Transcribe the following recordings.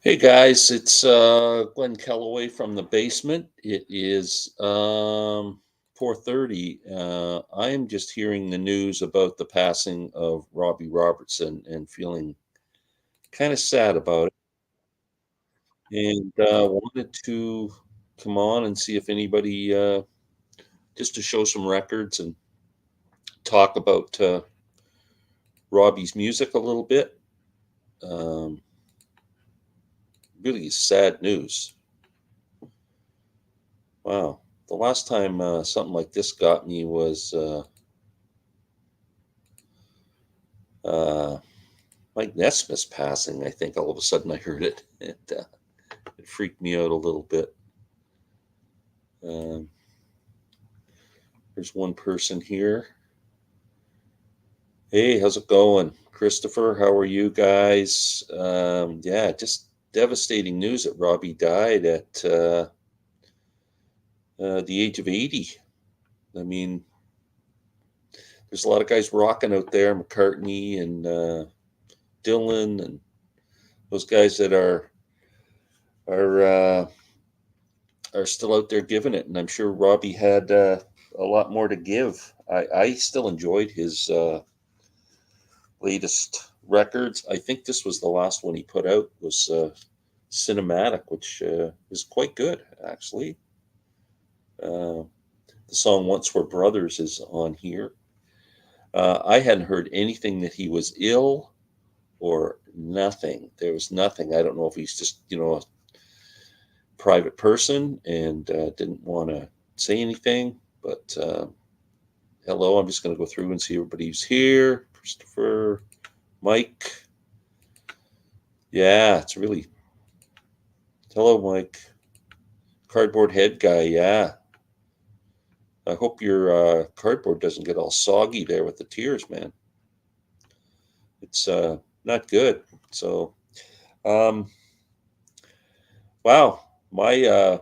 Hey guys, it's Glenn Kellaway from the basement. It is 4:30. I am just hearing the news about the passing of Robbie Robertson and feeling kind of sad about it. And wanted to come on and see if anybody just to show some records and talk about Robbie's music a little bit. Um, Really sad news. Wow. The last time something like this got me was uh, Mike Nesmith's passing. I think all of a sudden I heard it. It freaked me out a little bit. Um, there's one person here. Hey, how's it going? Christopher, how are you guys? Yeah, just devastating news that Robbie died at the age of 80. I mean, there's a lot of guys rocking out there, McCartney and Dylan and those guys that are are still out there giving it, and I'm sure Robbie had a lot more to give. I still enjoyed his latest records. I think this was the last one he put out was Cinematic, which is quite good actually. Uh, the song "Once We're Brothers" is on here. I hadn't heard anything that he was ill or nothing. There was nothing. I don't know if he's just a private person and didn't want to say anything. But hello, I'm just going to go through and see everybody who's here. Christopher, Mike. Yeah, it's really. Hello, Mike. Cardboard head guy. Yeah. I hope your cardboard doesn't get all soggy there with the tears, man. It's not good. So, um, wow. My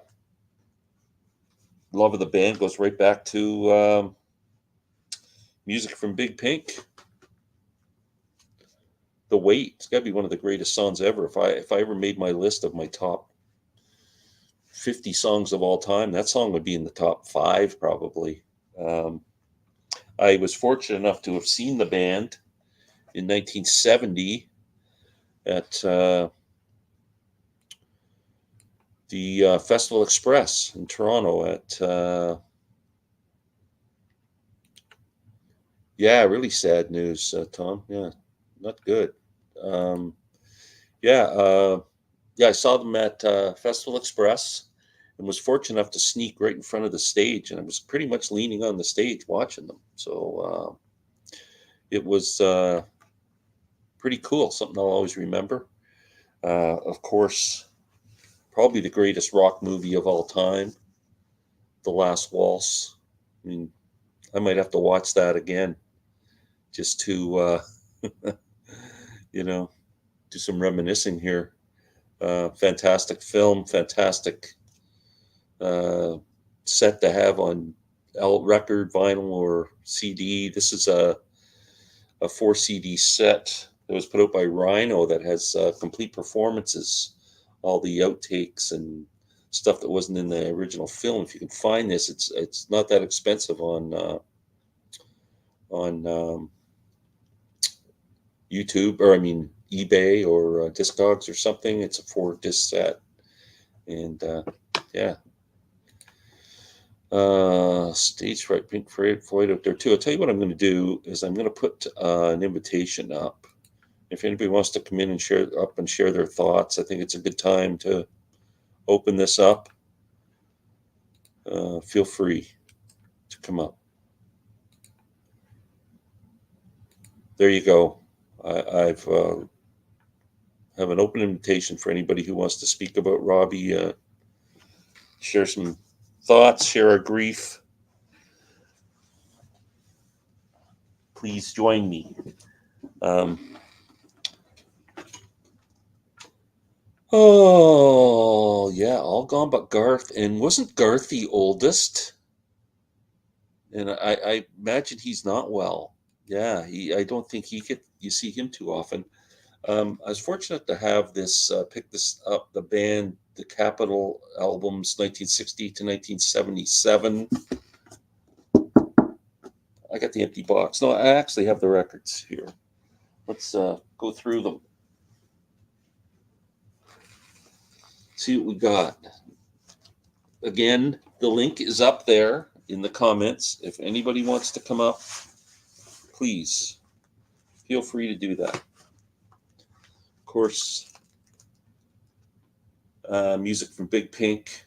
love of the band goes right back to music from Big Pink. The Wait. It's got to be one of the greatest songs ever. If I ever made my list of my top 50 songs of all time, that song would be in the top five probably. Um, I was fortunate enough to have seen the band in 1970 at the Festival Express in Toronto. Yeah, really sad news, Tom. Yeah, not good. Um, yeah, yeah, I saw them at Festival Express and was fortunate enough to sneak right in front of the stage, and I was pretty much leaning on the stage watching them. So it was pretty cool. Something I'll always remember. Of course, probably the greatest rock movie of all time, The Last Waltz. I mean, I might have to watch that again just to you know do some reminiscing here. Fantastic film, fantastic uh, set to have on record, vinyl, or CD. This is a 4 CD set that was put out by Rhino that has complete performances, all the outtakes and stuff that wasn't in the original film. If you can find this, it's not that expensive on YouTube, or I mean eBay or Discogs or something. It's a 4 disc set, and yeah, stage fright, Pink Floyd out there too. I'll tell you what I'm going to do is I'm going to put an invitation up. If anybody wants to come in and share their thoughts, I think it's a good time to open this up. Feel free to come up. There you go. I've have an open invitation for anybody who wants to speak about Robbie, share some thoughts, share our grief. Please join me. Um, oh yeah, all gone but Garth. And wasn't Garth the oldest? And I imagine he's not well. Yeah, I don't think you see him too often. I was fortunate to have this pick this up, the band, the Capitol albums, 1960 to 1977. I got the empty box. No, I actually have the records here. Let's go through them. See what we got. Again, the link is up there in the comments. If anybody wants to come up, please feel free to do that. Of course, music from Big Pink.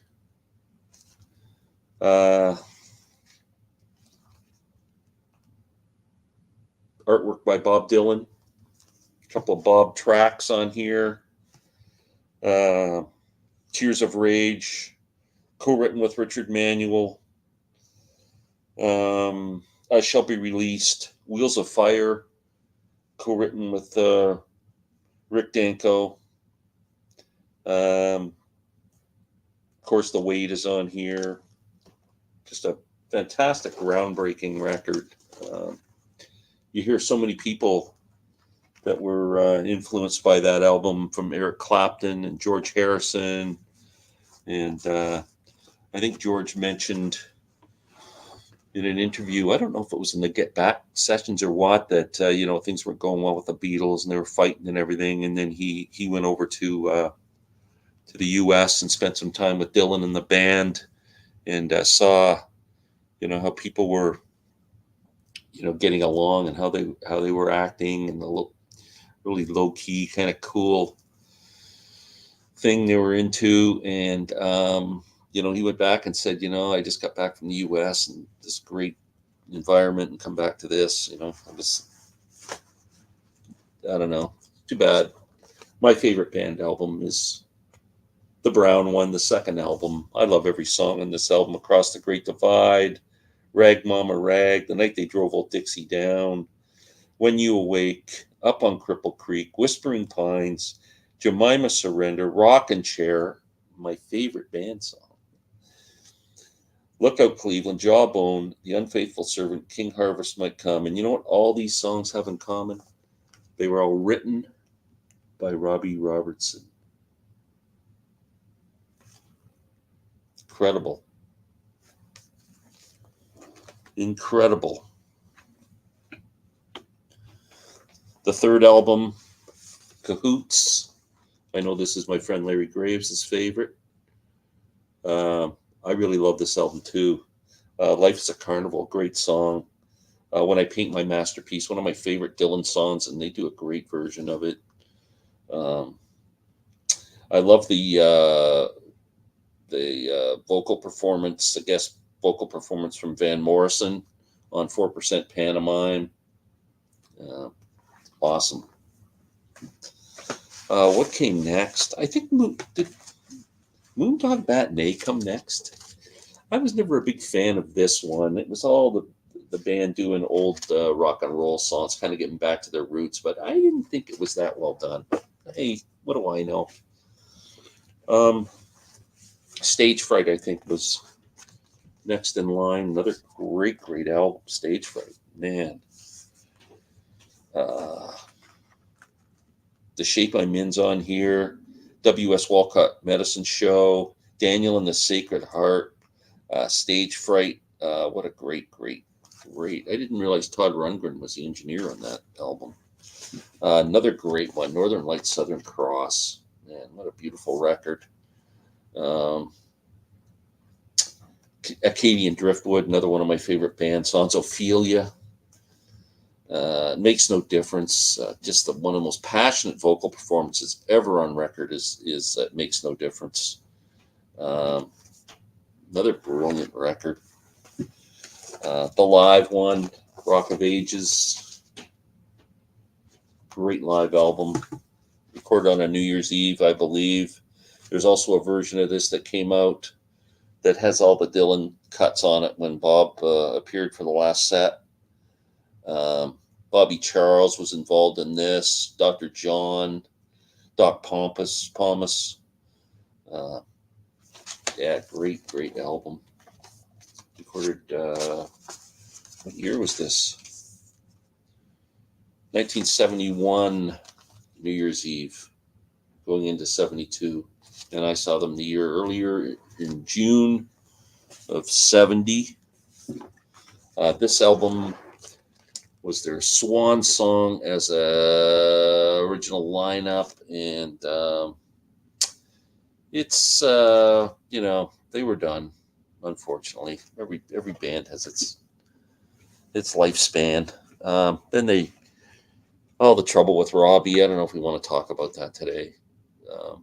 Artwork by Bob Dylan. A couple of Bob tracks on here. Tears of Rage, co-written with Richard Manuel. I Shall Be Released. Wheels of Fire, co-written with Rick Danko. Of course, The Weight is on here. Just a fantastic, groundbreaking record. You hear so many people that were influenced by that album, from Eric Clapton and George Harrison. And I think George mentioned in an interview, I don't know if it was in the Get Back sessions or what, that things weren't going well with the Beatles and they were fighting and everything. And then he went over to the U.S. and spent some time with Dylan and the band, and saw how people were getting along and how they were acting, and the really low key kind of cool thing they were into. And he went back and said, I just got back from the U.S. and this great environment, and come back to this. I don't know. Too bad. My favorite band album is the Brown one, the second album. I love every song on this album. Across the Great Divide, Rag Mama Rag, The Night They Drove Old Dixie Down, When You Awake, Up on Cripple Creek, Whispering Pines, Jemima Surrender, Rockin' Chair, my favorite band song, Lookout Cleveland, Jawbone, The Unfaithful Servant, King Harvest Might Come. And you know what all these songs have in common? They were all written by Robbie Robertson. Incredible. Incredible. The third album, Cahoots. I know this is my friend Larry Graves' favorite. I really love this album too. Life is a Carnival, great song. When I Paint My Masterpiece, one of my favorite Dylan songs, and they do a great version of it. I love the vocal performance, the guest vocal performance from Van Morrison on 4% Pantomime. Awesome. What came next? I think did Moondog Matinee come next? I was never a big fan of this one. It was all the band doing old rock and roll songs, kind of getting back to their roots, but I didn't think it was that well done. Hey, what do I know? Stage Fright, I think, was next in line. Another great album, Stage Fright. Man. The Shape I'm In's on here. W.S. Walcott Medicine Show. Daniel and the Sacred Heart. Stage Fright. What a great. I didn't realize Todd Rundgren was the engineer on that album. Another great one, Northern Lights, Southern Cross. Man, what a beautiful record. Acadian Driftwood, another one of my favorite band songs. Ophelia. Makes No Difference. Just one of the most passionate vocal performances ever on record is Makes No Difference. Another brilliant record. The live one, Rock of Ages. Great live album. Recorded on a New Year's Eve, I believe. There's also a version of this that came out that has all the Dylan cuts on it when Bob appeared for the last set. Bobby Charles was involved in this. Dr. John, Doc Pomus. Yeah, great album. Recorded, what year was this? 1971. New Year's Eve, going into '72, and I saw them the year earlier in June of '70. This album was their swan song as a original lineup, and it's they were done. Unfortunately, every band has its lifespan. Then all the trouble with Robbie. I don't know if we want to talk about that today. Um,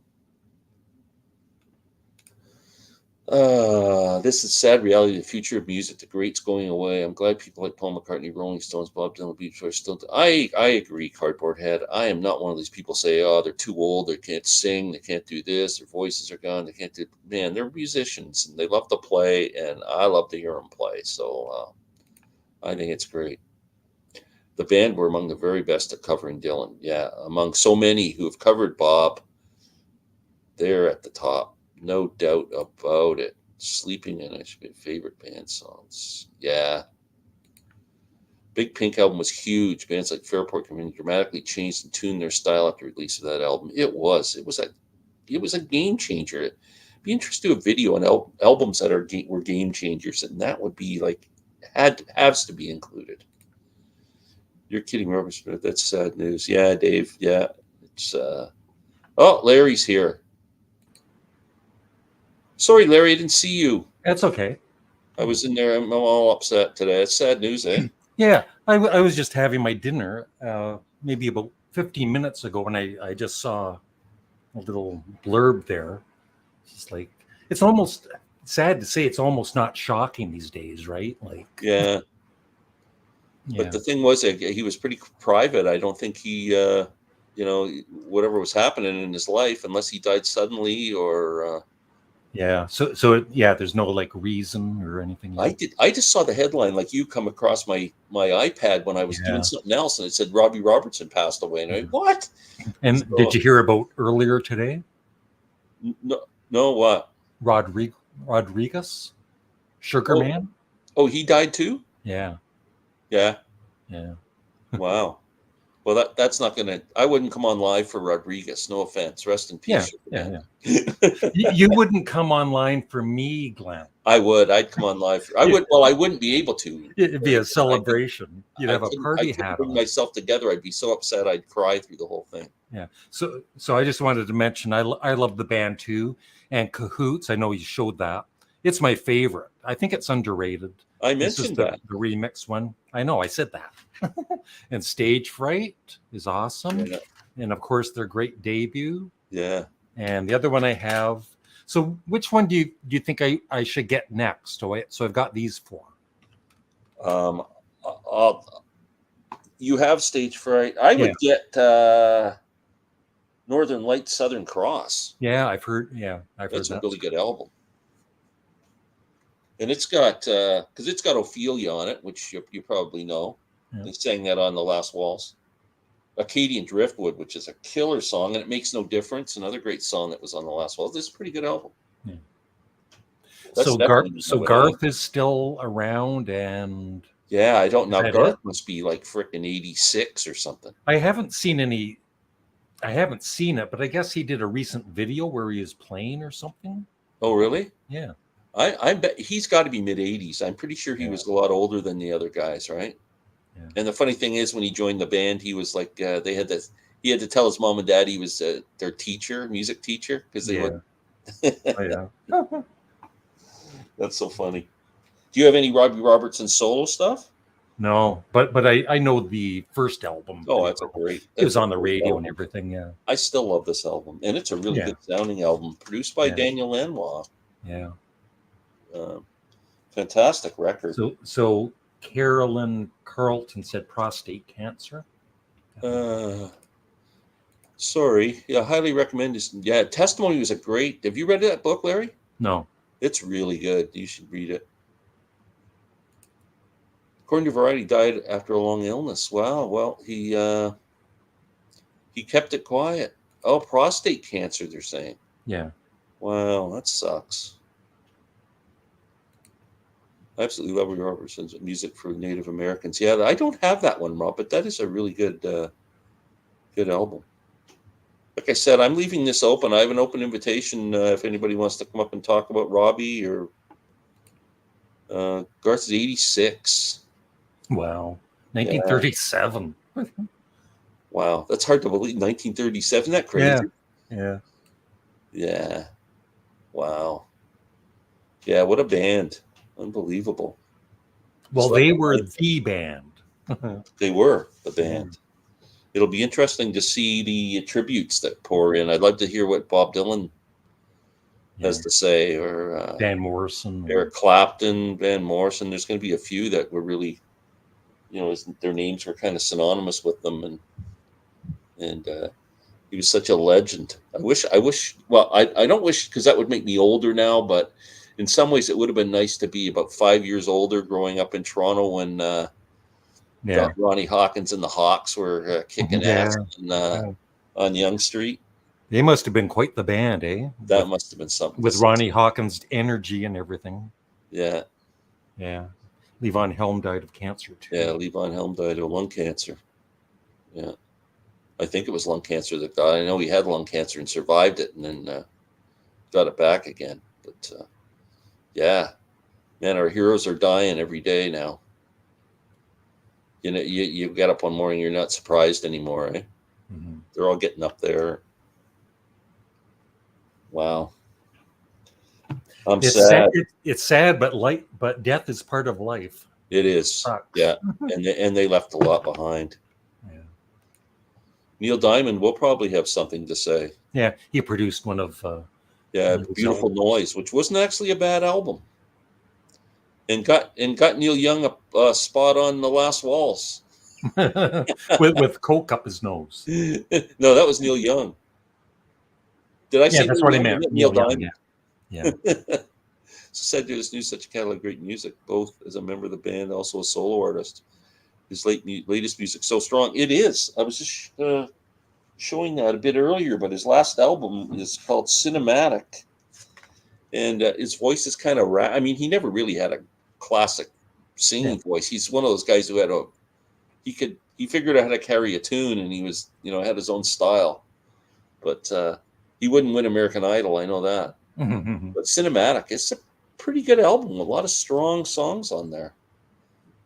this is sad reality. The future of music, the greats going away. I'm glad people like Paul McCartney, Rolling Stones, Bob Dylan, Beach Boys still. I agree, Cardboard Head. I am not one of these people say, oh, they're too old, they can't sing, they can't do this, their voices are gone, they can't do. Man, they're musicians and they love to play, and I love to hear them play. So I think it's great. The band were among the very best at covering Dylan. Yeah, among so many who have covered Bob, they're at the top. No doubt about it. Sleeping in it should be favorite band songs. Yeah. Big Pink album was huge. Bands like Fairport Community dramatically changed and tuned their style after the release of that album. It was a game changer. It'd be interesting to do a video on albums that were game changers, and that would be like has to be included. You're kidding, Robert. That's sad news. Yeah, Dave. Yeah, it's. Oh, Larry's here. Sorry, Larry, I didn't see you. That's okay. I was in there. I'm all upset today. It's sad news, eh? Yeah, I was just having my dinner maybe about 15 minutes ago, and I just saw a little blurb there. It's like, it's almost sad to say it's almost not shocking these days, right? Like, yeah. But the thing was, he was pretty private. I don't think he, whatever was happening in his life, unless he died suddenly or. Yeah. So there's no like reason or anything. I just saw the headline like you come across my iPad when I was doing something else, and it said Robbie Robertson passed away, and I went, what? And so, did you hear about earlier today? No, what? Rodriguez, Sugar Man. Oh, he died too? Yeah. Yeah. Yeah. Wow. Well, that's not going to. I wouldn't come on live for Rodriguez. No offense. Rest in peace. Yeah. You wouldn't come online for me, Glenn. I would. I'd come on live. I would. Well, I wouldn't be able to. It'd be a celebration. You'd have a party hat on. I couldn't bring myself together. I'd be so upset. I'd cry through the whole thing. Yeah. So I just wanted to mention I love the band too, and Cahoots. I know you showed that. It's my favorite. I think it's underrated. I mentioned that. The remix one. I know, I said that. And Stage Fright is awesome. Yeah. And of course, their great debut. Yeah. And the other one I have. So which one do you think I should get next? So I've got these four. You have Stage Fright. I would get Northern Lights, Southern Cross. Yeah, I've heard. That's a really good album. And it's got because it's got Ophelia on it, which you probably know. Yeah. They sang that on The Last Waltz. Acadian Driftwood, which is a killer song, and It Makes No Difference, another great song that was on The Last Waltz. This is a pretty good album. Yeah. So Garth is still around, and I don't know. Garth must be like frickin' 86 or something. I haven't seen it, but I guess he did a recent video where he is playing or something. Oh, really? Yeah. I bet he's got to be mid-80s. I'm pretty sure he was a lot older than the other guys, right? Yeah. And the funny thing is, when he joined the band, he was like, he had to tell his mom and dad he was their teacher, music teacher, because they would. That's so funny. Do you have any Robbie Robertson solo stuff? No, but I know the first album. Oh, that's great. It was on the radio and everything. Yeah. I still love this album, and it's a really good sounding album, produced by Daniel Lanois. Yeah. Fantastic record. So Carolyn Carlton said prostate cancer. Sorry. Yeah, highly recommend this. Yeah, Testimony was a great. Have you read that book, Larry? No. It's really good. You should read it. According to Variety, died after a long illness. Wow. Well, he kept it quiet. Oh, prostate cancer, they're saying. Yeah. Wow, that sucks. I absolutely love Robbie Robertson's music for Native Americans. Yeah, I don't have that one, Rob, but that is a really good album. like I said, I'm leaving this open. I have an open invitation if anybody wants to come up and talk about Robbie or Garth's 86. Wow. Yeah. 1937. Wow. That's hard to believe. 1937. Isn't that Yeah. crazy? Yeah. Yeah. Wow. Yeah. What a band. Unbelievable. Well, Just like they were the band. they were the Yeah. band. It'll be interesting to see the tributes that pour in. I'd love to hear what Bob Dylan Yeah. has to say, or Van Morrison. Eric Clapton, Van Morrison. There's going to be a few that were really, their names were kind of synonymous with them, and he was such a legend. I wish. Well, I don't wish, because that would make me older now, but in some ways it would have been nice to be about 5 years older, growing up in Toronto when Yeah. Ronnie Hawkins and the Hawks were kicking ass Yeah. on Yonge Street. They must have been quite the band, eh? That must have been something. With Ronnie Hawkins' energy and everything. Yeah. Yeah. Levon Helm died of cancer too. Yeah, Levon Helm died of lung cancer. Yeah. I think it was lung cancer that died. I know he had lung cancer and survived it, and then got it back again. But yeah, man, our heroes are dying every day now. You get up one morning, you're not surprised anymore, eh? Mm-hmm. They're all getting up there. Wow. It's sad. It's sad, but death is part of life. It is. Sucks. Yeah, and they left a lot behind. Yeah. Neil Diamond will probably have something to say. Yeah, he produced one of Beautiful Noise, which wasn't actually a bad album, and got Neil Young a spot on The Last Waltz. with coke up his nose. No, that was Neil Young. Did I say that's Neil what I Young? meant. Neil Young, Diamond. Yeah. So said there's such a catalog of great music, both as a member of the band, also a solo artist. His latest music so strong. It is. I was just showing that a bit earlier, but his last album is called Cinematic, and his voice is kind of I mean, he never really had a classic singing voice. He's one of those guys who had he figured out how to carry a tune, and he was had his own style, but he wouldn't win American Idol. I know that. But Cinematic, it's a pretty good album. A lot of strong songs on there.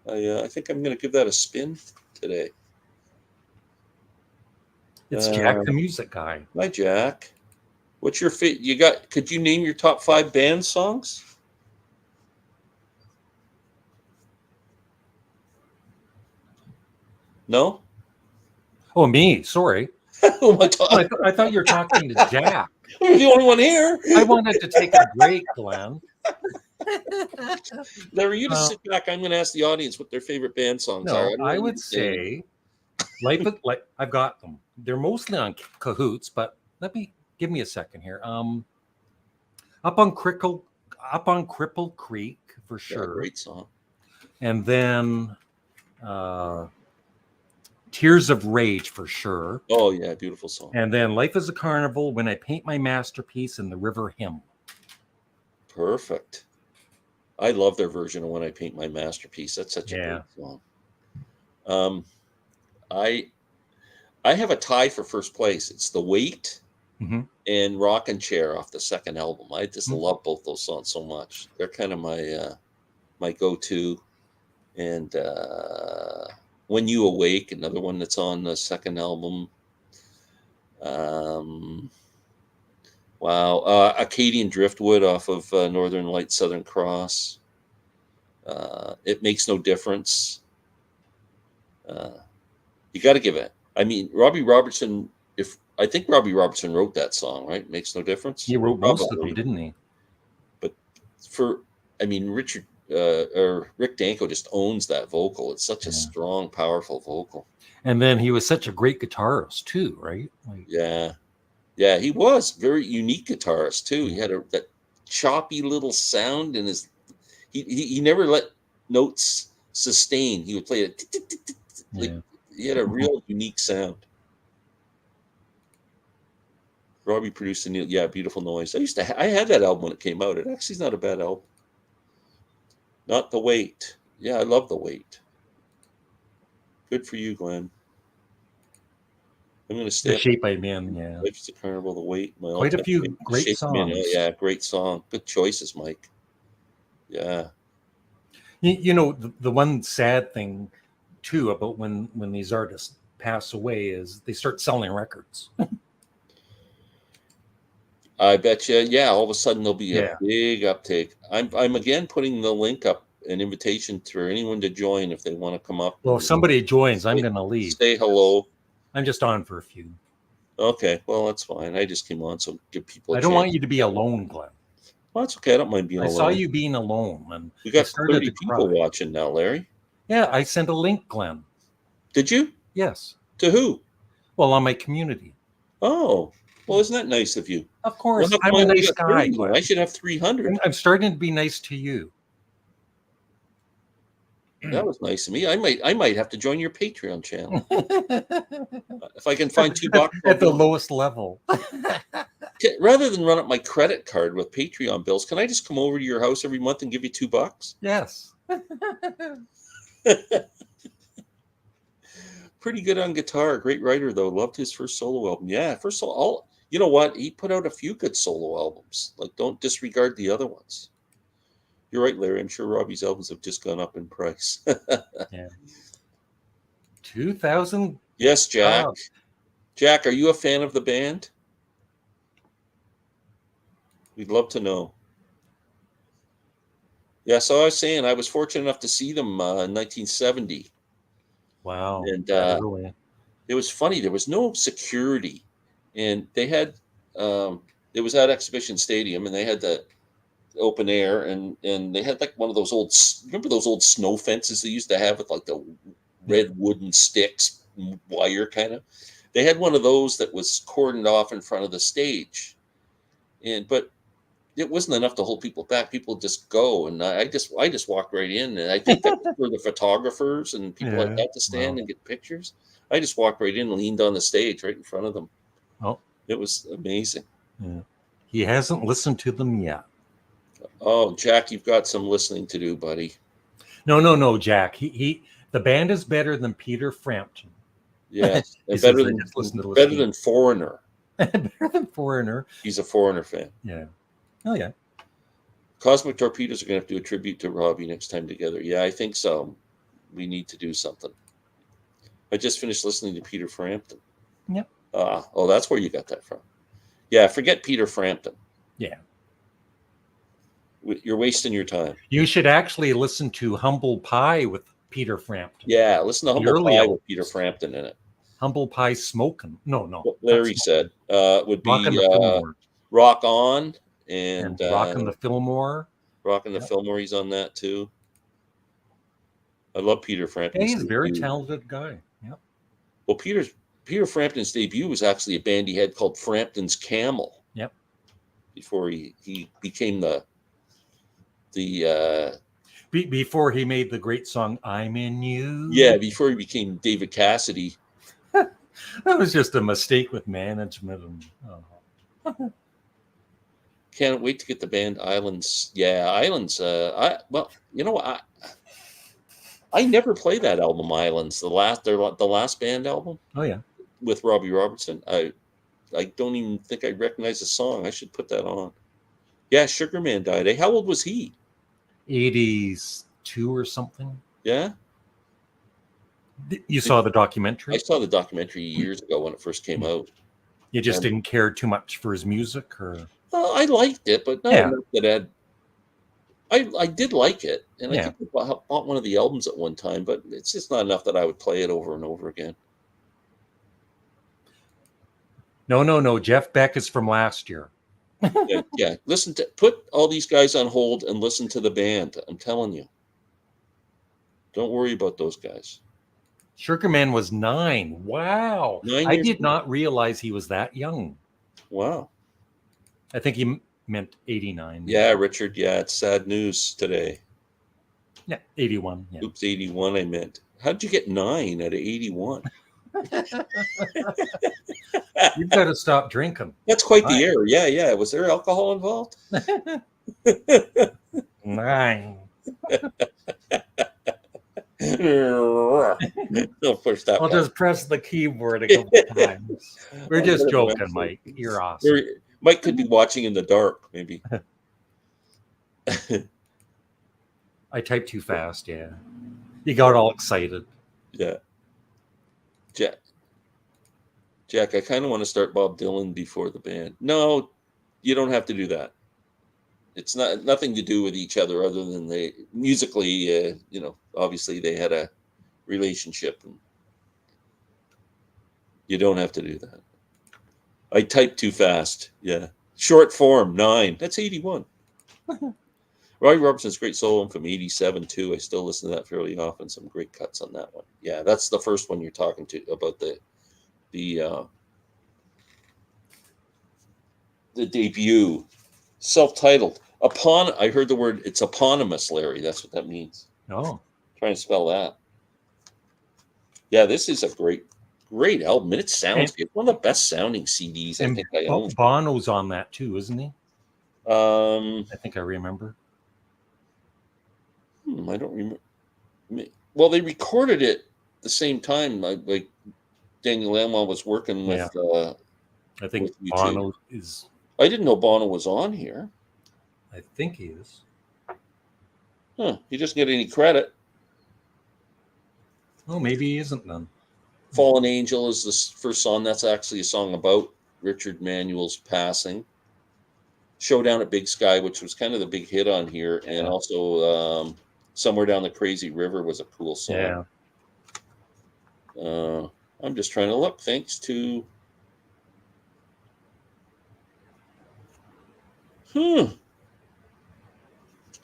I think I'm going to give that a spin today. It's Jack the music guy. Hi, Jack. What's your favorite? Could you name your top 5 band songs? No? Oh, me. Sorry. Who am I talking? I thought you were talking to Jack. You're the only one here. I wanted to take a break, Glenn. Larry, you just sit back. I'm going to ask the audience what their favorite band songs are. I would say I've got them. They're mostly on Cahoots, but give me a second here. Up on Cripple Creek for sure. Yeah, great song. And then Tears of Rage for sure. Oh yeah, beautiful song. And then Life is a Carnival, When I Paint My Masterpiece, and The River Hymn. Perfect. I love their version of When I Paint My Masterpiece. That's such a great song. I have a tie for first place. It's The Weight and Rockin' Chair off the second album. I just love both those songs so much. They're kind of my go-to. And When You Awake, another one that's on the second album. Wow. Acadian Driftwood off of Northern Lights, Southern Cross. It Makes No Difference. You got to give it. I mean, Robbie Robertson, I think Robbie Robertson wrote that song, right? Makes No Difference. He wrote most of them, didn't he? But Rick Danko just owns that vocal. It's such a strong, powerful vocal. And then he was such a great guitarist too, right? Yeah, he was very unique guitarist too. He had that choppy little sound in his. He never let notes sustain. He would play it like he had a real unique sound. Robbie produced Beautiful Noise. I had that album when it came out. It actually is not a bad album. Not The Weight. Yeah, I love The Weight. Good for you, Glenn. I'm going to The stay up. shape I'm in, yeah. Life's the carnival, the weight, my Quite a all-time few favorite. great Shape Me In. Oh, songs. yeah, great song. Good choices, Mike. Yeah. You know, the one sad thing too about when these artists pass away is they start selling records. I bet you, yeah, all of a sudden there'll be a Yeah. big uptake. I'm again putting the link up, an invitation for anyone to join if they want to come up Well, if and somebody joins, I'm say, going to leave. say hello. I'm just on for a few. Okay, well, that's fine. I just came on, so give people a I don't chance. want you to be alone, Glenn. Well, that's okay. I don't mind being I saw alone. you being alone, and We I got started 30 to people cry. watching now, Larry. Yeah, I sent a link, Glenn. Did you? Yes. To who? Well, on my community. Oh, well, isn't that nice of you? Of Well, course, how come I'm I a only nice got guy, 30 then? Glenn. I should have 300. I'm starting to be nice to you. That was nice of me. I might have to join your Patreon channel. If I can find $2, I'll At the do it. lowest level. Rather than run up my credit card with Patreon bills, can I just come over to your house every month and give you $2? Yes. Pretty good on guitar. Great writer though. Loved his first solo album. Yeah, first all. You know what? He put out a few good solo albums. Like, don't disregard the other ones. You're right, Larry. I'm sure Robbie's albums have just gone up in price. Yeah. 2,000. Yes, Jack. Jack, are you a fan of the band? We'd love to know. Yeah, so I was saying I was fortunate enough to see them in 1970. Wow. And That early. it was funny. There was no security. And they had, it was at Exhibition Stadium, and they had the open air, and they had like one of those old, remember those old snow fences they used to have with like the red wooden sticks, wire kind of. They had one of those that was cordoned off in front of the stage. But it wasn't enough to hold people back. People just go, and I just walked right in, and I think that was for the photographers and people like that to stand and get pictures. I just walked right in, and leaned on the stage right in front of them. Oh, it was amazing. Yeah. He hasn't listened to them yet. Oh, Jack, you've got some listening to do, buddy. No, Jack. The band is better than Peter Frampton. Yes, and Says, better than Foreigner. Better than Foreigner. He's a Foreigner fan. Yeah. Oh yeah. Cosmic Torpedoes are going to have to do a tribute to Robbie next time together. Yeah, I think so. We need to do something. I just finished listening to Peter Frampton. Yep. Oh, that's where you got that from. Yeah, forget Peter Frampton. Yeah. You're wasting your time. You should actually listen to Humble Pie with Peter Frampton. Yeah, listen to Humble Pie with Peter Frampton in it. Humble Pie Smokin'. No. What Larry said would be Rock On and Rockin' the Fillmore. Rockin' the Fillmore, he's on that too. I love Peter Frampton. Yeah, he's a very talented guy. Yep. Well, Peter Frampton's debut was actually a band he had called Frampton's Camel. Yep. Before he became the before he made the great song "I'm in You." Yeah, before he became David Cassidy. That was just a mistake with management. Can't wait to get the band Islands. Yeah, Islands. I never play that album, Islands. The last band album. Oh yeah, with Robbie Robertson. I don't even think I recognize the song. I should put that on. Yeah, Sugar Man died. Hey, how old was he? 82 or something. Yeah. You saw the documentary? I saw the documentary years ago when it first came out. You just didn't care too much for his music, or? I liked it, but not enough that I did like it, and I think I bought one of the albums at one time, but it's just not enough that I would play it over and over again. No. Jeff Beck is from last year. yeah. Put all these guys on hold and listen to the band. I'm telling you. Don't worry about those guys. Sugar Man was 9. Wow. 9 years I did not realize he was that young. Wow. I think he meant 89. Yeah, Richard. Yeah, it's sad news today. Yeah, 81. Yeah. Oops, 81 I meant. How'd you get 9 out of 81? You've got to stop drinking. That's quite the error. Yeah. Was there alcohol involved? 9. Don't push that I'll button. just press the keyboard a couple times. We're I'll get just it joking, eventually. Mike. You're awesome. Mike could be watching in the dark, maybe. I typed too fast, yeah. You got all excited. Yeah. Jack, I kind of want to start Bob Dylan before the band. No, you don't have to do that. It's nothing to do with each other other than they musically, obviously they had a relationship, and you don't have to do that. I typed too fast. Yeah. Short form 9. That's 81. Robbie Robertson's great solo from 87 too. I still listen to that fairly often. Some great cuts on that one. Yeah, that's the first one you're talking to about the debut, self-titled. I heard the word. It's eponymous, Larry. That's what that means. Oh, Trying to spell that. Yeah, this is a great album, and it sounds good. One of the best sounding CDs I and think I own. Bono's on that too, isn't he? I I think I remember. don't remember. Well, they recorded it the same time. Like Daniel Lanois was working with I think with U2. Bono is. I didn't know Bono was on here. I think he is. Huh? He doesn't get any credit. Oh, maybe he isn't then. Fallen Angel is the first song. That's actually a song about Richard Manuel's passing. Showdown at Big Sky, which was kind of the big hit on here, and also Somewhere Down the Crazy River was a cool song. Yeah. I'm just trying to look. Thanks to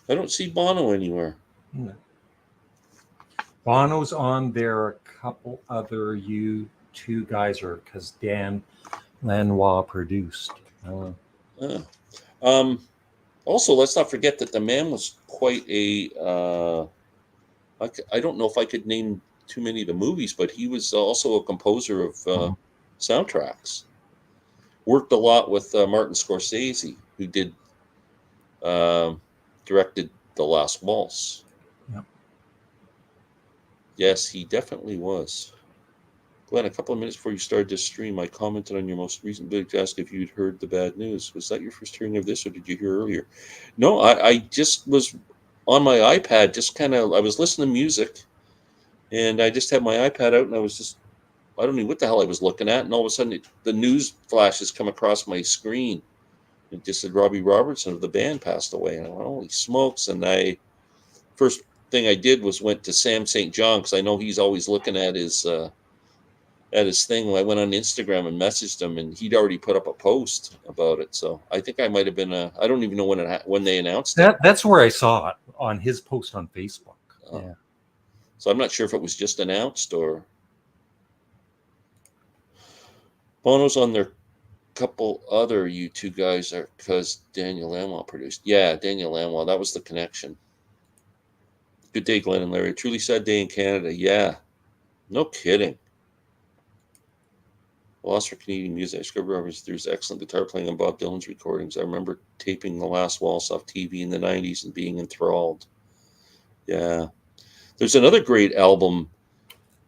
I don't see Bono anywhere. Bono's on there. A couple other U2 guys are because Dan Lanois produced. Also, let's not forget that the man was quite a. I don't know if I could name too many of the movies, but he was also a composer of soundtracks. Worked a lot with Martin Scorsese, who directed The Last Waltz. Yep. Yes, he definitely was. Glenn, a couple of minutes before you started this stream, I commented on your most recent video to ask if you'd heard the bad news. Was that your first hearing of this, or did you hear earlier? No, I just was on my iPad, I was listening to music, and I just had my iPad out, and I don't know what the hell I was looking at, and all of a sudden the news flashes come across my screen. It just said Robbie Robertson of the band passed away, and I went, holy smokes! And first thing I did was went to Sam St. John, because I know he's always looking at his thing. I went on Instagram and messaged him, and he'd already put up a post about it. So I think I might have been I don't even know when they announced it. That's where I saw it, on his post on Facebook. Yeah. So I'm not sure if it was just announced or. Bono's on their couple other U2 guys are because Daniel Lanois produced. Yeah, Daniel Lanois. That was the connection. Good day, Glenn and Larry. A truly sad day in Canada. Yeah, no kidding. Lost for Canadian music. I discovered there's excellent guitar playing on Bob Dylan's recordings. I remember taping The Last Waltz off TV in the 90s and being enthralled. Yeah. There's another great album.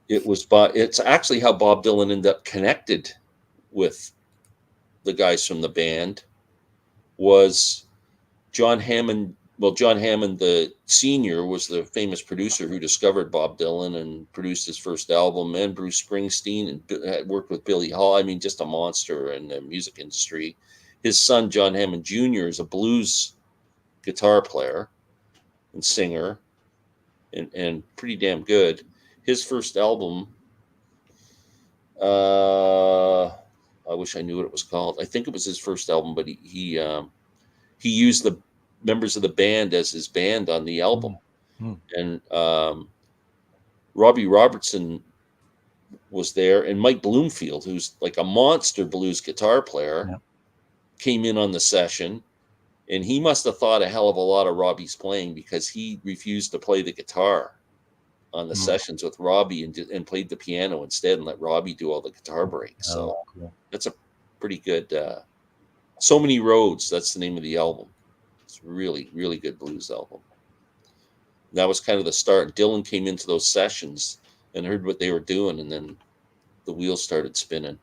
It's actually how Bob Dylan ended up connected with the guys from the band was John Hammond. Well, John Hammond, the senior, was the famous producer who discovered Bob Dylan and produced his first album, and Bruce Springsteen, and had worked with Billy Hall. I mean, just a monster in the music industry. His son, John Hammond Jr., is a blues guitar player and singer, and pretty damn good. His first album, I wish I knew what it was called. I think it was his first album, but he used the members of the band as his band on the album. And Robbie Robertson was there, and Mike Bloomfield, who's like a monster blues guitar player, came in on the session, and he must have thought a hell of a lot of Robbie's playing, because he refused to play the guitar on the sessions with Robbie and played the piano instead and let Robbie do all the guitar breaks. So cool. That's a pretty good So Many Roads, that's the name of the album. It's really, really good blues album. that was kind of the start. Dylan came into those sessions and heard what they were doing, and then the wheels started spinning.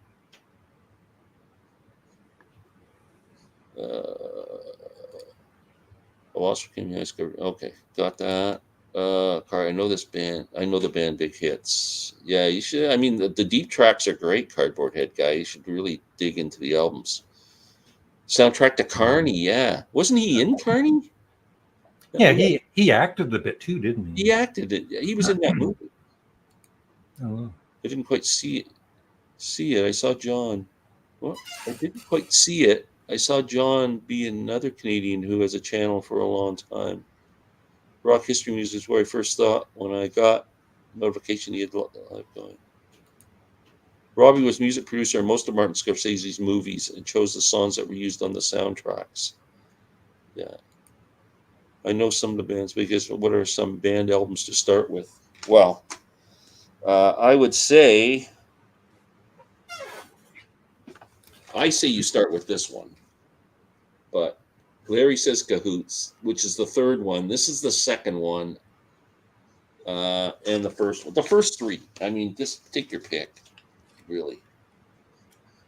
Okay, got that. Car, I know this band. I know the band Big Hits. Yeah, you should. I mean, the deep tracks are great, Cardboard Head guy. You should really dig into the albums. Soundtrack to Carney. Yeah, wasn't he in Carney? Yeah, he acted a bit too, didn't he? He acted it. He was in that movie. Oh. I didn't quite see it. I saw John. Well, I didn't quite see it. I saw John be another Canadian who has a channel for a long time. Rock History Music is where I first thought when I got notification he had live going. Robbie was music producer on most of Martin Scorsese's movies and chose the songs that were used on the soundtracks. Yeah. I know some of the bands because what are some band albums to start with? Well, I would say you start with this one. But Larry says Cahoots, which is the third one. This is the second one. And the first one. The first three. I mean, just take your pick, really.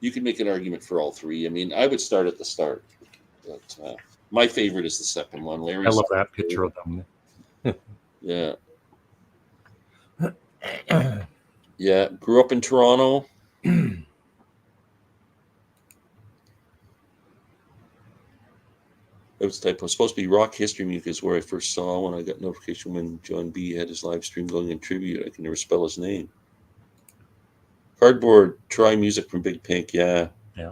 You can make an argument for all three. I mean, I would start at the start. But my favorite is the second one. Larry. I love that picture of them. Yeah. Yeah. Grew up in Toronto. It was typo. Supposed to be Rock History Music is where I first saw when I got notification when John B had his live stream going in tribute. I can never spell his name. Cardboard, try music from Big Pink. Yeah. Yeah.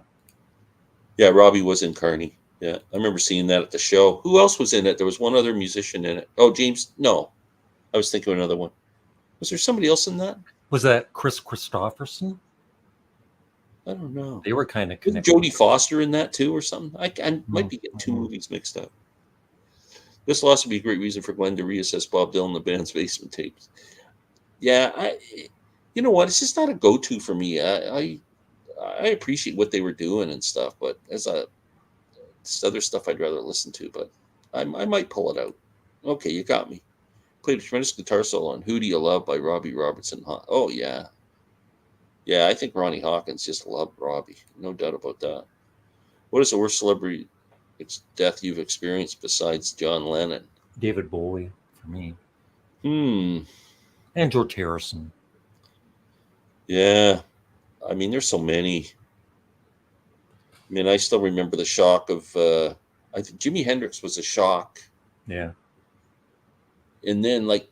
Yeah, Robbie was in Carney. Yeah. I remember seeing that at the show. Who else was in it? There was one other musician in it. Oh, James. No. I was thinking of another one. Was there somebody else in that? Was that Chris Christopherson? I don't know. They were kind of connected. Jodie Foster in that too, or something? I might be getting two movies mixed up. This will also be a great reason for Glenn to reassess Bob Dylan, the band's basement tapes. Yeah, you know what? It's just not a go-to for me. I appreciate what they were doing and stuff, but it's other stuff I'd rather listen to. But I might pull it out. Okay, you got me. Played a tremendous guitar solo on "Who Do You Love" by Robbie Robertson. Oh yeah. Yeah, I think Ronnie Hawkins just loved Robbie. No doubt about that. What is the worst celebrity death you've experienced besides John Lennon? David Bowie, for me. And George Harrison. Yeah. I mean, there's so many. I mean, I still remember the shock of, I think Jimi Hendrix was a shock. Yeah. And then, like,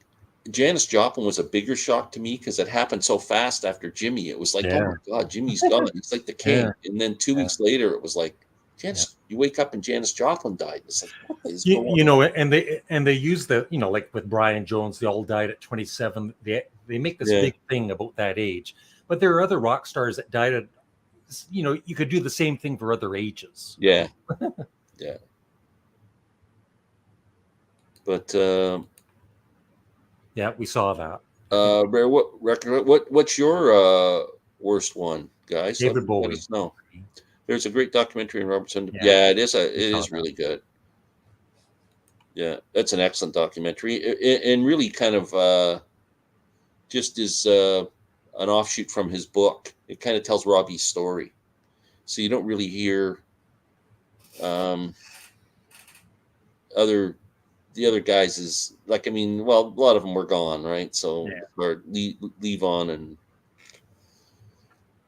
Janis Joplin was a bigger shock to me because it happened so fast after Jimmy. It was like, oh my God, Jimmy's gone. He's like the king. Yeah. And then 2 weeks later, it was like, Janis, you wake up and Janis Joplin died. It's like, what is going on? You know, and they use the, you know, like with Brian Jones, they all died at 27. They make this big thing about that age. But there are other rock stars that died at, you know, you could do the same thing for other ages. Yeah. Yeah. But yeah, we saw that. What's your worst one, guys? David Bowie. No, there's a great documentary on Robertson. Yeah, it is really good. Yeah, that's an excellent documentary, and really kind of just is an offshoot from his book. It kind of tells Robbie's story, so you don't really hear the other guys is like, I mean, well, a lot of them were gone, right? So Levon and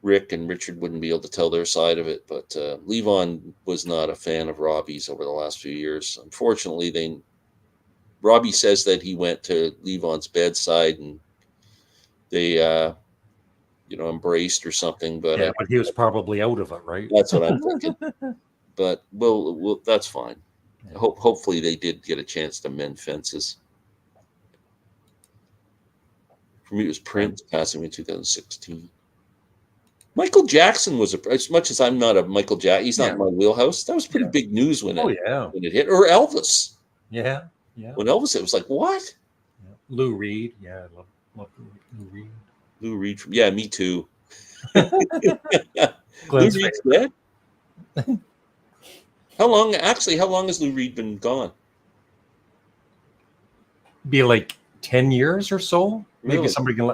Rick and Richard wouldn't be able to tell their side of it, but Levon was not a fan of Robbie's over the last few years. Unfortunately, Robbie says that he went to Levon's bedside and they, embraced or something. But but he was probably out of it, right? That's what I'm thinking. But we'll that's fine. Yeah. Hopefully they did get a chance to mend fences. For me, it was Prince passing in 2016. Michael Jackson was as much as I'm not a Michael Jackson, he's not in my wheelhouse. That was pretty big news when it hit. Or Elvis. Yeah. When Elvis hit, it was like, what? Yeah. Lou Reed. Yeah, I love Lou Reed. Lou Reed. Yeah, me too. Lou Reed's dead? How long has Lou Reed been gone? be like 10 years or so. Maybe Really? somebody can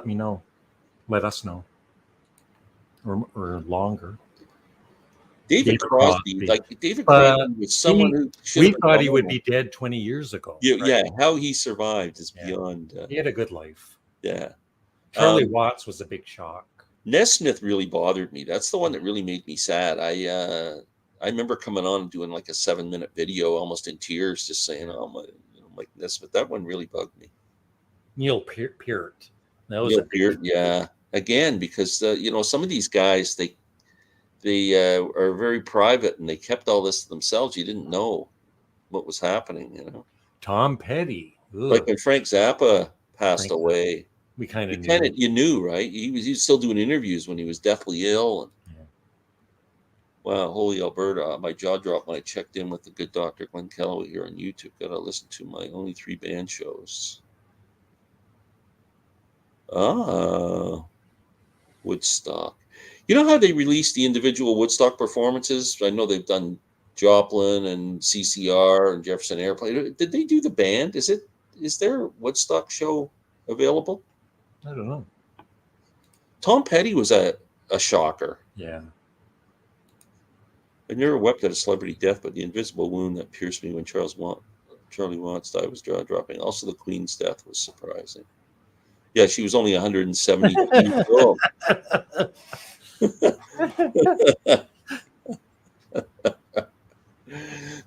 let us know, or longer. David Crosby, like David Crosby But was someone who should we have been thought he would honorable. be dead 20 years ago. Yeah, Right? yeah. How he survived is Yeah. beyond. He had a good life. Yeah. Charlie Watts was a big shock. Nesmith really bothered me. That's the one that really made me sad. I remember coming on and doing like a 7-minute video, almost in tears, just saying, "Oh my, Mike Nesmith." That one really bugged me. Neil Peart. That was Neil a big Peart, yeah. Again, because some of these guys they are very private and they kept all this to themselves. You didn't know what was happening. Tom Petty. Like Ugh. when Frank Zappa passed Frank away, we kind of knew. you knew, right? He was still doing interviews when he was deathly ill. And Yeah. wow, holy Alberta! My jaw dropped when I checked in with the good Dr. Glenn Calloway here on YouTube. Got to listen to my only 3 band shows. Woodstock. You know how they released the individual Woodstock performances? I know they've done Joplin and CCR and Jefferson Airplane. Did they do the band? Is there a Woodstock show available? I don't know. Tom Petty was a shocker. Yeah. I never wept at a celebrity death, but the invisible wound that pierced me when Charlie Watts died was jaw dropping. Also, the Queen's death was surprising. Yeah, she was only 172 years old.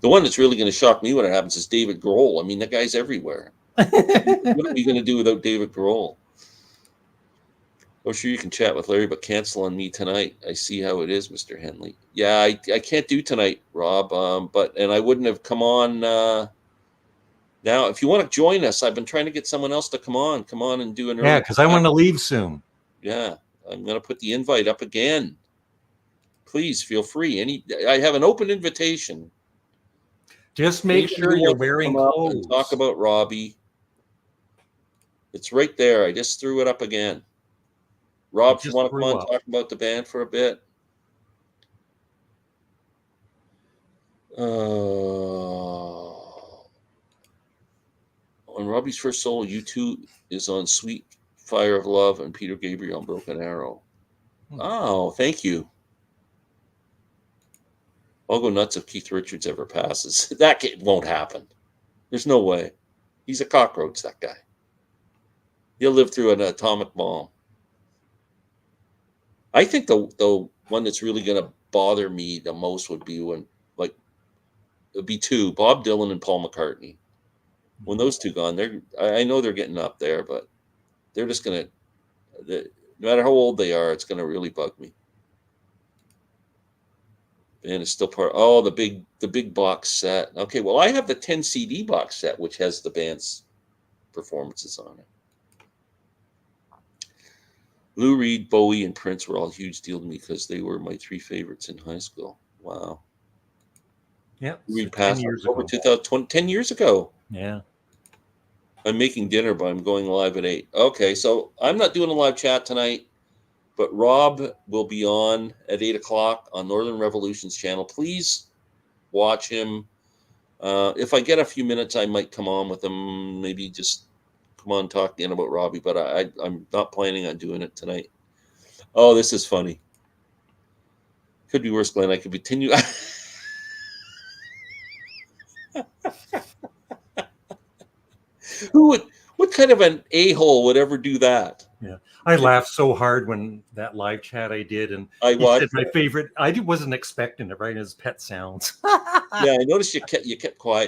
The one that's really going to shock me when it happens is David Grohl. I mean, that guy's everywhere. What are we going to do without David Grohl? Oh, sure, you can chat with Larry, but cancel on me tonight. I see how it is, Mr. Henley. Yeah, I can't do tonight, Rob. And I wouldn't have come on now. If you want to join us, I've been trying to get someone else to come on and do an early. Yeah, because I want to leave soon. Yeah, I'm going to put the invite up again. Please feel free. I have an open invitation. Just make sure you're wearing clothes. And talk about Robbie. It's right there. I just threw it up again. Rob, if you want to come on and talk about the band for a bit? On Robbie's first solo, U2 is on Sweet Fire of Love and Peter Gabriel on Broken Arrow. Oh, thank you. I'll go nuts if Keith Richards ever passes. That won't happen. There's no way. He's a cockroach, that guy. He'll live through an atomic bomb. I think the one that's really going to bother me the most would be it'd be 2, Bob Dylan and Paul McCartney. When those two gone, I know they're getting up there, but they're just going to, no matter how old they are, it's going to really bug me. And it's still the big box set. Okay, well, I have the 10 CD box set, which has the band's performances on it. Lou Reed, Bowie, and Prince were all a huge deal to me because they were my 3 favorites in high school. Wow. Yeah. We passed over 2020, 10 years ago. Yeah. I'm making dinner, but I'm going live at 8. Okay, so I'm not doing a live chat tonight, but Rob will be on at 8 o'clock on Northern Revolution's channel. Please watch him. If I get a few minutes, I might come on with him, maybe just come on talking about Robbie, but I'm not planning on doing it tonight. Oh, this is funny. Could be worse, Glenn. I could continue. What kind of an a-hole would ever do that? Yeah, I laughed so hard when that live chat I did, and I watched my favorite. I wasn't expecting it, right? As pet sounds. Yeah, I noticed you kept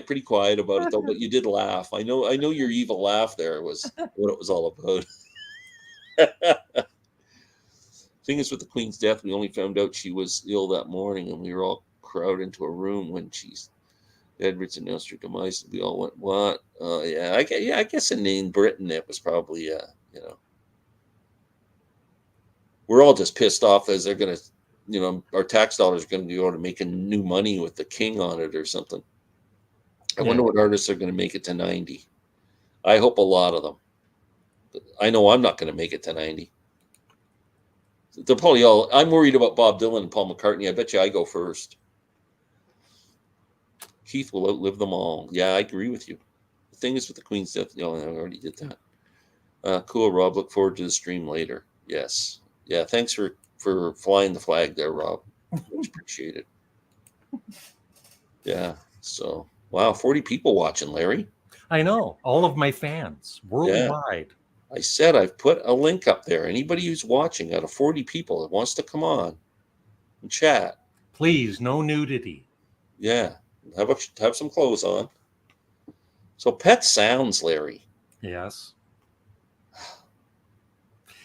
pretty quiet about it though, but you did laugh. I know your evil laugh there was what it was all about. Thing is, with the Queen's death, we only found out she was ill that morning, and we were all crowded into a room when Edwards announced her demise. And we all went, "What?" Yeah, I guess in Britain it was probably we're all just pissed off as they're gonna, our tax dollars are gonna go to making new money with the king on it or something. I wonder what artists are gonna make it to 90. I hope a lot of them. I know I'm not gonna make it to 90. They're probably all. I'm worried about Bob Dylan and Paul McCartney. I bet you I go first. Keith will outlive them all. Yeah, I agree with you. thing is with the Queen's death. No, I already did that. Cool, Rob. Look forward to the stream later. Yes. Yeah. Thanks for flying the flag there, Rob. Much appreciated. Yeah. So, wow, 40 people watching, Larry. I know. All of my fans worldwide. I said I've put a link up there. Anybody who's watching out of 40 people that wants to come on and chat. Please, no nudity. Yeah. Have some clothes on. So Pet Sounds, Larry. Yes.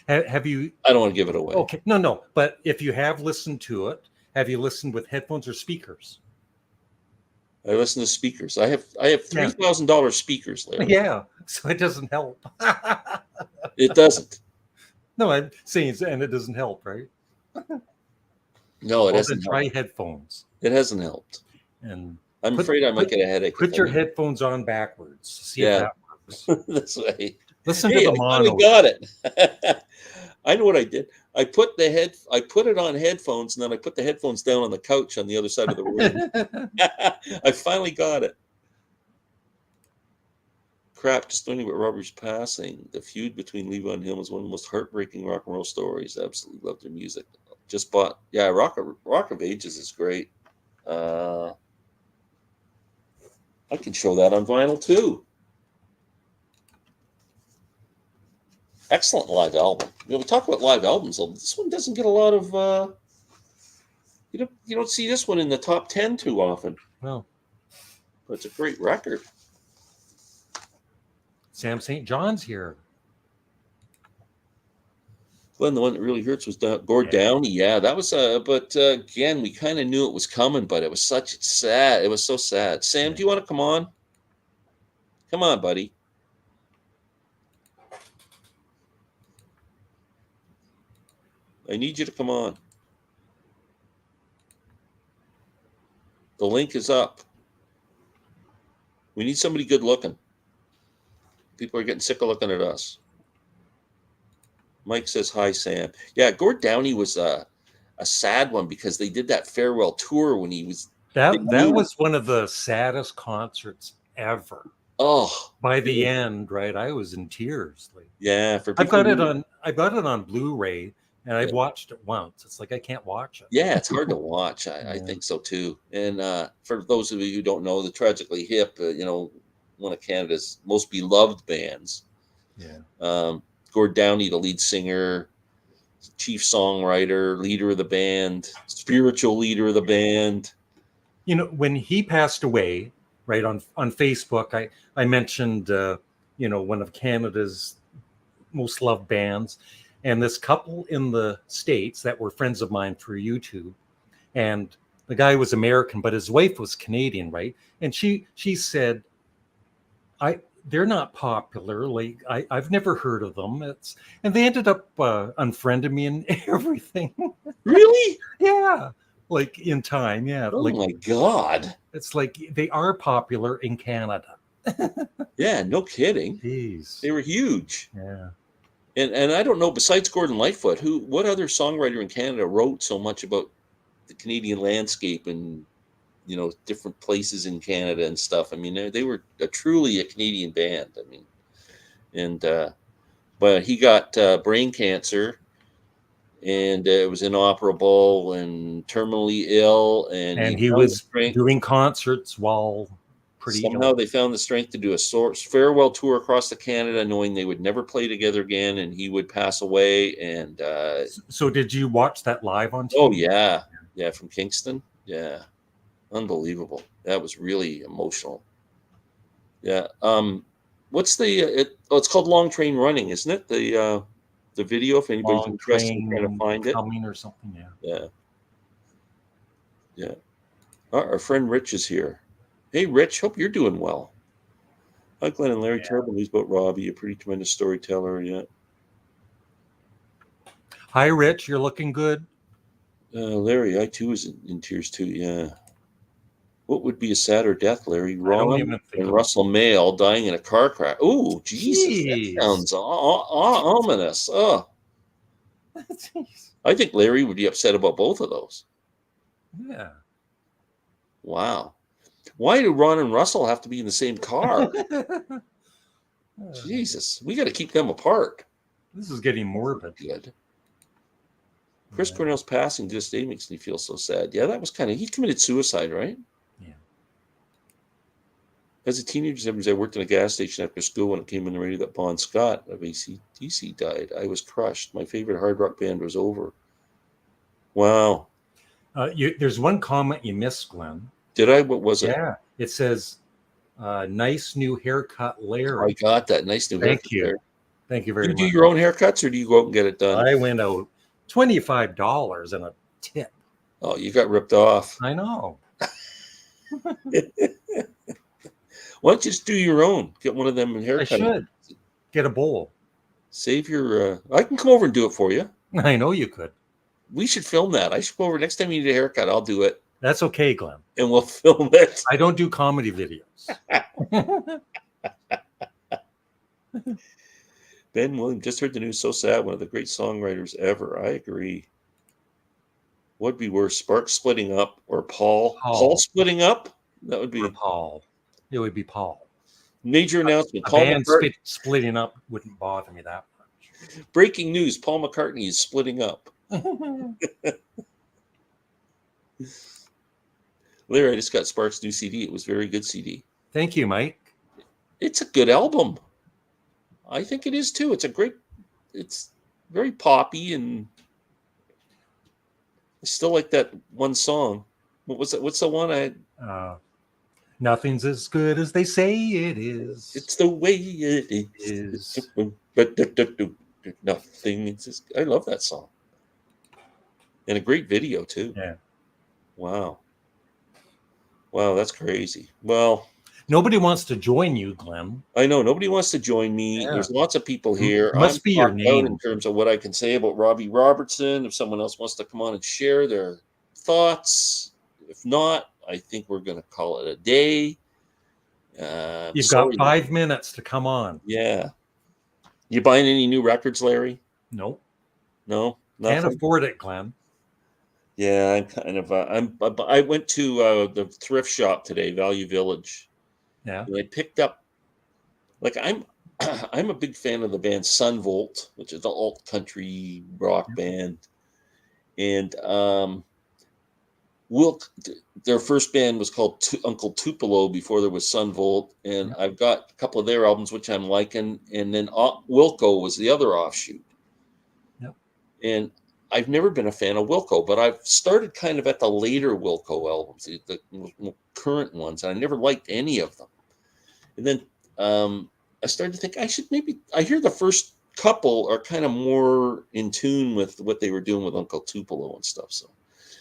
Have you? I don't want to give it away. Okay. No. But if you have listened to it, have you listened with headphones or speakers? I listen to speakers. I have $3,000 speakers, Larry. Yeah. So it doesn't help. It doesn't. No, I'm saying, and it doesn't help, right? No, it Well, hasn't then try helped. headphones. It hasn't helped. And I'm afraid I might get a headache. Put your headphones on backwards. See if that works. This way. Listen to the mono. I got it. I know what I did. I put it on headphones, and then I put the headphones down on the couch on the other side of the room. I finally got it. Crap, just learning about Robert's passing. The feud between Levi and him was one of the most heartbreaking rock and roll stories. I absolutely love their music. Just bought, Rock of Ages is great. I can show that on vinyl too. Excellent live album. We talk about live albums. This one doesn't get a lot of. You don't see this one in the top 10 too often. No, but it's a great record. Sam St. John's here. Glenn, the one that really hurts was Gord Downey. Yeah, that was. But again, we kind of knew it was coming, but it was sad. It was so sad. Sam, do you want to come on? Come on, buddy. I need you to come on. The link is up. We need somebody good looking. People are getting sick of looking at us. Mike says, hi, Sam. Yeah, Gord Downey was a sad one because they did that farewell tour when he was... That was one of the saddest concerts ever. Oh. By the end, right? I was in tears. Yeah. I got it on Blu-ray. And I've watched it once. It's like I can't watch it. Yeah, it's hard to watch. I think so too. And for those of you who don't know, the Tragically Hip, one of Canada's most beloved bands. Yeah. Gord Downey, the lead singer, chief songwriter, leader of the band, spiritual leader of the band. When he passed away, right on Facebook, I mentioned one of Canada's most loved bands. And this couple in the States that were friends of mine through YouTube, and the guy was American, but his wife was Canadian, right? And she said, they're not popular. Like I've never heard of them. And they ended up unfriending me and everything. Really? Yeah. Like in time. Yeah. Oh my God. It's like they are popular in Canada. Yeah, no kidding. Jeez. They were huge. Yeah. And I don't know, besides Gordon Lightfoot, what other songwriter in Canada wrote so much about the Canadian landscape and, different places in Canada and stuff? I mean, they were truly a Canadian band. I mean, but he got brain cancer, and it was inoperable and terminally ill. And he was doing concerts while... Somehow they found the strength to do a farewell tour across Canada, knowing they would never play together again, and he would pass away. And so, did you watch that live on TV? Oh yeah, from Kingston. Yeah, unbelievable. That was really emotional. Yeah. What's it's called Long Train Running, isn't it? The video, if anybody's interested in trying to find it, or something. Yeah. Our friend Rich is here. Hey, Rich, hope you're doing well. Hi, Glenn and Larry. Terrible news about Robbie, a pretty tremendous storyteller. Yeah. Hi, Rich. You're looking good. Larry, I too was in tears too. Yeah. What would be a sadder death, Larry? Ron and Russell Mail dying in a car crash. Oh, Jesus. That sounds ominous. Oh. I think Larry would be upset about both of those. Yeah. Wow. Why do Ron and Russell have to be in the same car? Jesus, we got to keep them apart. This is getting morbid. Good. Chris Cornell's passing this day makes me feel so sad. Yeah, that was he committed suicide, right? Yeah. As a teenager, I worked in a gas station after school when it came in the radio that Bon Scott of AC/DC died. I was crushed. My favorite hard rock band was over. Wow. There's one comment you missed, Glenn. Did I? What was it? Yeah. It says, nice new haircut, Larry. I got that. Nice new haircut. Thank you. There. Thank you very much. Do you do your own haircuts or do you go out and get it done? I went out $25 and a tip. Oh, you got ripped off. I know. Why don't you just do your own? Get one of them in haircut. I should. Get a bowl. Save your... I can come over and do it for you. I know you could. We should film that. I should go over. Next time you need a haircut, I'll do it. That's okay, Glenn. And we'll film it. I don't do comedy videos. Ben Williams, just heard the news. So sad. One of the great songwriters ever. I agree. What'd be worse, Sparks splitting up or Paul? Paul splitting up? That would be... Or Paul. It would be Paul. Major announcement. A band splitting up wouldn't bother me that much. Breaking news. Paul McCartney is splitting up. Larry, I just got Sparks' new CD. It was a very good CD. Thank you, Mike. It's a good album. I think it is too. It's very poppy, and I still like that one song. What was it? What's the one I? Nothing's as good as they say it is. It's the way it is. Nothing is. I love that song, and a great video too. Yeah. Wow, that's crazy. Well, nobody wants to join you, Glenn. I know nobody wants to join me. Yeah. There's lots of people here. Must be your name in terms of what I can say about Robbie Robertson. If someone else wants to come on and share their thoughts, if not, I think we're going to call it a day. You've got 5 minutes to come on. Yeah. You buying any new records, Larry? Nope. No. Nothing? Can't afford it, Glenn. Yeah, I'm kind of. I went to the thrift shop today, Value Village. Yeah. And I picked up. Like I'm a big fan of the band Sun Volt, which is an alt country rock band, and their first band was called Uncle Tupelo before there was Sun Volt, and I've got a couple of their albums which I'm liking, and then Wilco was the other offshoot. Yep. And I've never been a fan of Wilco, but I've started kind of at the later Wilco albums, the current ones, and I never liked any of them. And then I started to think I hear the first couple are kind of more in tune with what they were doing with Uncle Tupelo and stuff. So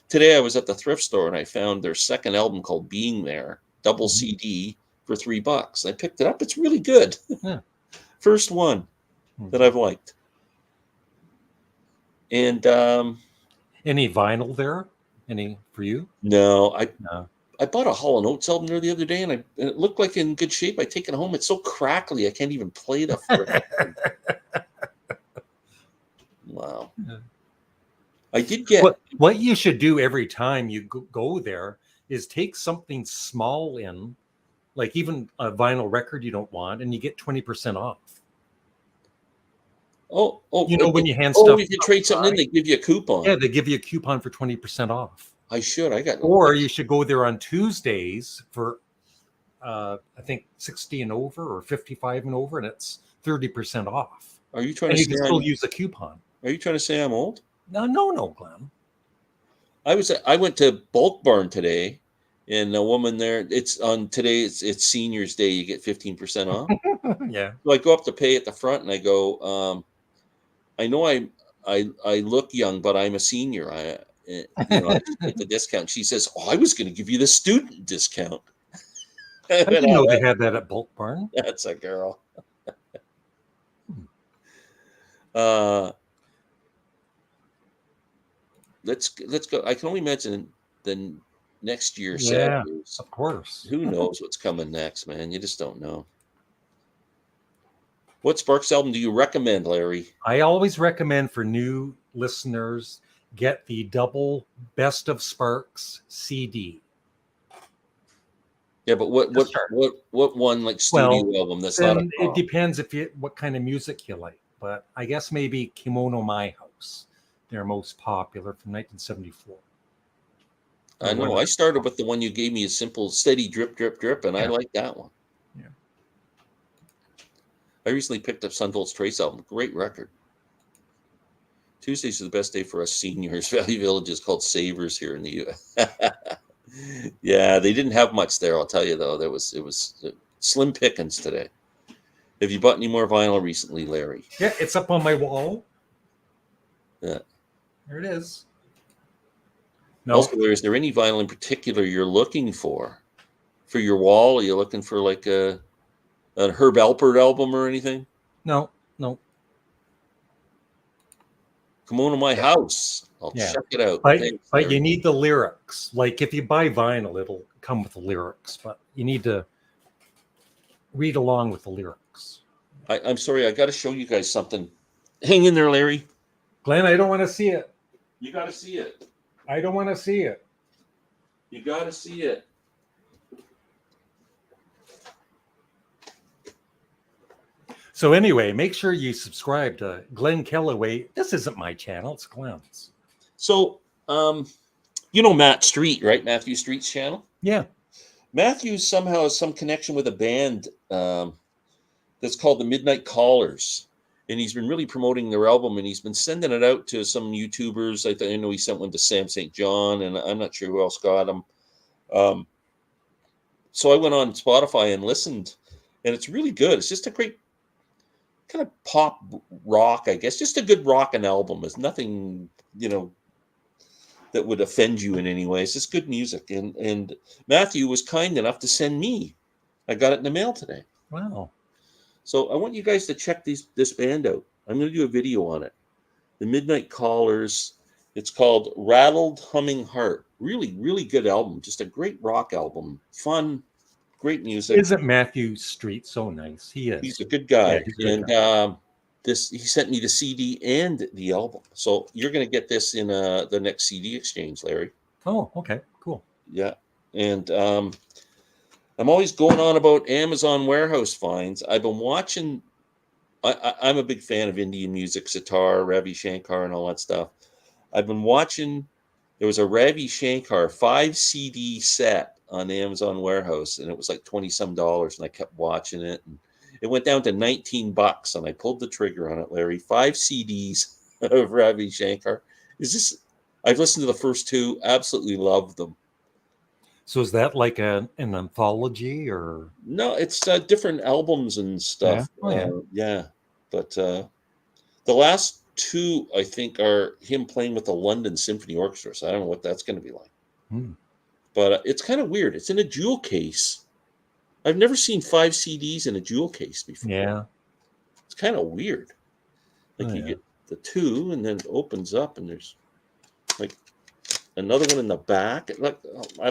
today I was at the thrift store and I found their second album called Being There, double CD for $3. I picked it up. It's really good. Yeah. First one that I've liked. And any vinyl there? Any for you? No, I bought a Hall & Oates album there the other day, and it looked like in good shape. I take it home. It's so crackly, I can't even play the frickin' Wow. Yeah. I did get... What you should do every time you go there is take something small in, like even a vinyl record you don't want, and you get 20% off. Oh! You know when you hand stuff. If you trade something in, they give you a coupon. Yeah, they give you a coupon for 20% off. I got. Or you should go there on Tuesdays for, I think 60 and over or 55 and over, and it's 30% off. Are you trying and to? You can still use a coupon. Are you trying to say I'm old? No, Glenn. I went to Bulk Barn today, and a woman there. It's on today. It's Seniors Day. You get 15% off. Yeah. So I go up to pay at the front, and I go. I know I look young, but I'm a senior. I get the discount. She says, "Oh, I was going to give you the student discount." I didn't know they had that at Bulk Barn. That's a girl. Let's go. I can only imagine the next year. Yeah, of course. Who knows what's coming next, man? You just don't know. What Sparks album do you recommend, Larry? I always recommend for new listeners, get the double Best of Sparks CD. Yeah, but what to what start. what one like Well, studio album that's not a then it pop? depends if you what kind of music you like. But I guess maybe Kimono My House, their most popular from 1974. I Or one know. of I their started top. with the one you gave me, a simple, steady drip, drip, drip, and I Yeah, like that one. yeah. I recently picked up Sunvolt's Trace album. Great record. Tuesdays are the best day for us seniors. Valley Village is called Savers here in the U.S. Yeah, they didn't have much there. I'll tell you though. It was slim pickings today. Have you bought any more vinyl recently, Larry? Yeah, it's up on my wall. Yeah. There it is. No, Also, Larry, is there any vinyl in particular you're looking for your wall? Are you looking for like a Herb Alpert album or anything? no, no. Come on to my house. I'll Yeah. check it out. But Thanks, but you Larry. need the lyrics. Like if you buy vinyl, it'll come with the lyrics, but you need to read along with the lyrics. I'm sorry. I got to show you guys something. Hang in there, Larry. Glenn, I don't want to see it. You got to see it. I don't want to see it. You got to see it. So anyway, make sure you subscribe to Glenn Kellaway. This isn't my channel, it's Glenn's. So, you know Matt Street, right? Matthew Street's channel. Yeah. Matthew somehow has some connection with a band that's called the Midnight Callers, and he's been really promoting their album, and he's been sending it out to some YouTubers. I know he sent one to Sam St. John, and I'm not sure who else got them. So I went on Spotify and listened, and it's really good. It's just a great kind of pop rock, I guess. Just a good rockin' album. It's nothing, that would offend you in any way. It's just good music. And Matthew was kind enough to send me. I got it in the mail today. Wow. So I want you guys to check this band out. I'm going to do a video on it. The Midnight Callers. It's called Rattled Humming Heart. Really, really good album. Just a great rock album. Fun, great music. Isn't Matthew Street so nice? He is. He's a good Yeah, guy. he's a good And guy. he sent me the CD and the album. So you're going to get this in the next CD exchange, Larry. Oh, okay, cool. Yeah. And I'm always going on about Amazon warehouse finds. I've been watching. I'm a big fan of Indian music, sitar, Ravi Shankar, and all that stuff. I've been watching. There was a Ravi Shankar 5 CD set on Amazon warehouse, and it was like 20 some dollars, and I kept watching it, and it went down to $19, and I pulled the trigger on it, Larry. 5 CDs of Ravi Shankar. I've listened to the first 2, absolutely love them. So is that like an anthology or? No, it's different albums and Yeah. stuff. Oh yeah. Yeah, but the last 2, I think, are him playing with the London Symphony Orchestra. So I don't know what that's going to be like. Hmm. But it's kind of weird. It's in a jewel case. I've never seen 5 CDs in a jewel case before. Yeah. It's kind of weird. Like Oh, you yeah. get the 2, and then it opens up, and there's like another one in the back. I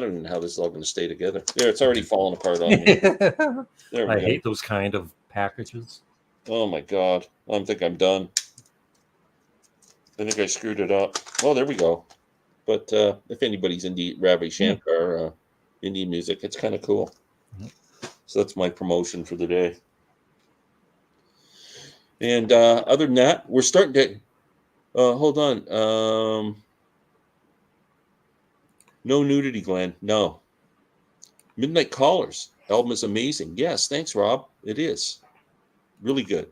don't even know how this is all going to stay together. There, it's already falling apart on me. There we I go. hate those kind of packages. Oh my God. I think I'm done. I think I screwed it up. Oh, there we go. But if anybody's into Ravi Shankar, Indian music, it's kind of cool. Mhm. So that's my promotion for the day. And other than that, we're starting to. Hold on. No nudity, Glenn. No. Midnight Callers album is amazing. Yes, thanks, Rob. It is really good.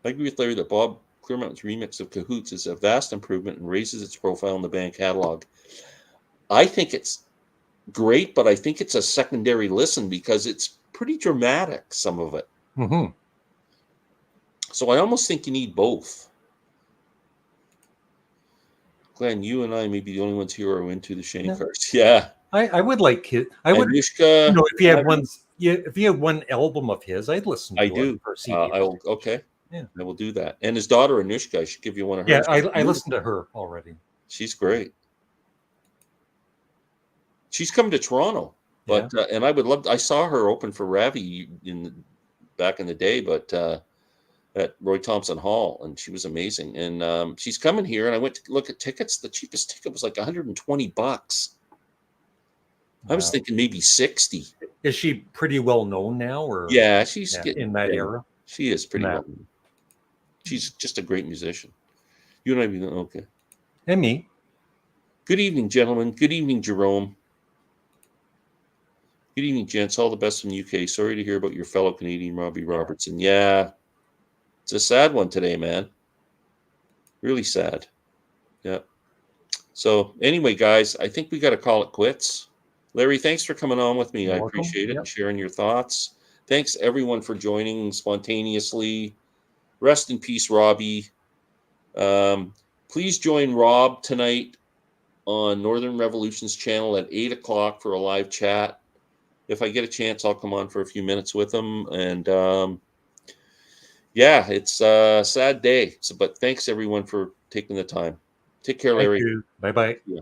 I agree with Larry that Bob Clearmountain's remix of Cahoots is a vast improvement and raises its profile in the band catalog. I think it's great, but I think it's a secondary listen because it's pretty dramatic, some of it. Mm-hmm. So I almost think you need both. Glenn, you and I may be the only ones here who are into the Shankars. Yeah. I would like it. I would, Anushka, if you had if you had one album of his, I'd listen to I it do. for CD. Okay. Yeah. I will do that. And his daughter, Anushka, I should give you one of Yeah, hers. I listened to her already. She's great. She's coming to Toronto, but and I would love. I saw her open for Ravi back in the day, but at Roy Thompson Hall, and she was amazing. And she's coming here, and I went to look at tickets. The cheapest ticket was like $120. I was thinking maybe 60. Is she pretty well known now, or Yeah, she's yeah, getting. in that Yeah, era? she is pretty Nah. well known. She's just a great musician. You don't even know. Okay. And me. Good evening, gentlemen. Good evening, Jerome. Good evening, gents. All the best from UK. Sorry to hear about your fellow Canadian, Robbie Robertson. Yeah, it's a sad one today, man. Really sad. Yeah. So anyway, guys, I think we got to call it quits. Larry, thanks for coming on with me. You're I welcome. appreciate it and Yep. sharing your thoughts. Thanks everyone for joining spontaneously. Rest in peace, Robbie. Um, please join Rob tonight on Northern Revolution's channel at 8 o'clock for a live chat. If I get a chance, I'll come on for a few minutes with him. And yeah, it's a sad day. So, but thanks everyone for taking the time. Take care, Thank Larry. you. Bye bye. Yeah.